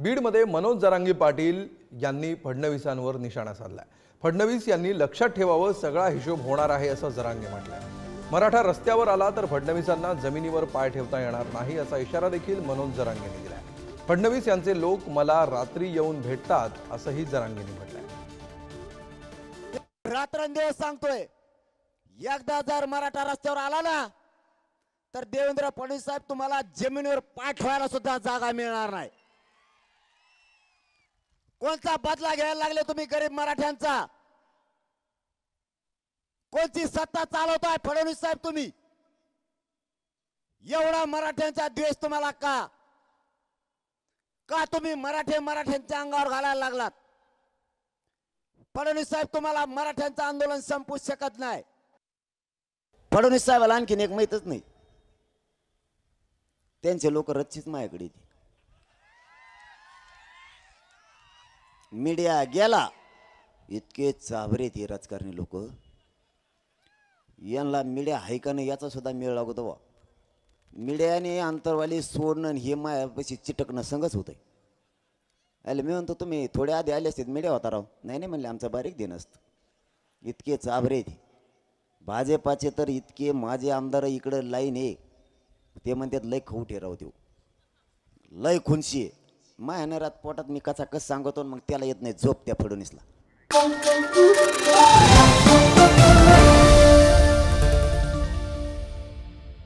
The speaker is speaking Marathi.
बीडमध्ये मनोज जरांगे पाटील यांनी फडणवीसांवर निशाणा साधलाय। फडणवीस यांनी लक्षात ठेवावं, सगळा हिशोब होणार आहे असं जरांगे म्हटलंय। मराठा रस्त्यावर आला तर फडणवीसांना जमिनीवर पाय ठेवता येणार नाही असा इशारा देखील मनोज जरांगेंनी दिलाय। फडणवीस यांचे लोक मला रात्री येऊन भेटतात असंही जरांगेंनी म्हटलंय। रात्रंदिवस सांगतोय, एकदा जर मराठा रस्त्यावर आला ना तर देवेंद्र फडणवीस साहेब तुम्हाला जमिनीवर पाय ठेवायला सुद्धा जागा मिळणार नाही। कोणता बदला घ्यायला लागले तुम्ही गरीब मराठ्यांचा? कोणती सत्ता चालवताय फडणवीस साहेब तुम्ही? एवढा मराठ्यांचा द्वेष तुम्हाला का तुम्ही मराठ्यांच्या अंगावर घालायला लागलात? फडणवीस साहेब तुम्हाला मराठ्यांचं आंदोलन संपवू शकत नाही। फडणवीस साहेबाला आणखीन एक माहीतच नाही, त्यांचे लोक रच्चीच माझ्याकडे येते। मीडिया गेला, इतके चाभरे ते राजकारणी लोक, यांना मीडिया आहे का नाही याचा सुद्धा मेळ लागतो बा। मीडियाने अंतरवाली सोडणं हे मायापाशी चिटकणं संगच होतंय। अरे मी म्हणतो तुम्ही थोडे आधी आले असते मीडिया होता राव, नाही नाही म्हणले आमचं बारीक दिन असतं। इतके चाभरे ते भाजपाचे तर इतके माझे आमदार इकडं लाईन आहे, ते म्हणतात लय खवटे राव देऊ, लय खुनशी आहे। मायानरात पोटात मी कसा कस सांगतो, मग त्याला येत नाही झोप त्या फडणवीसला।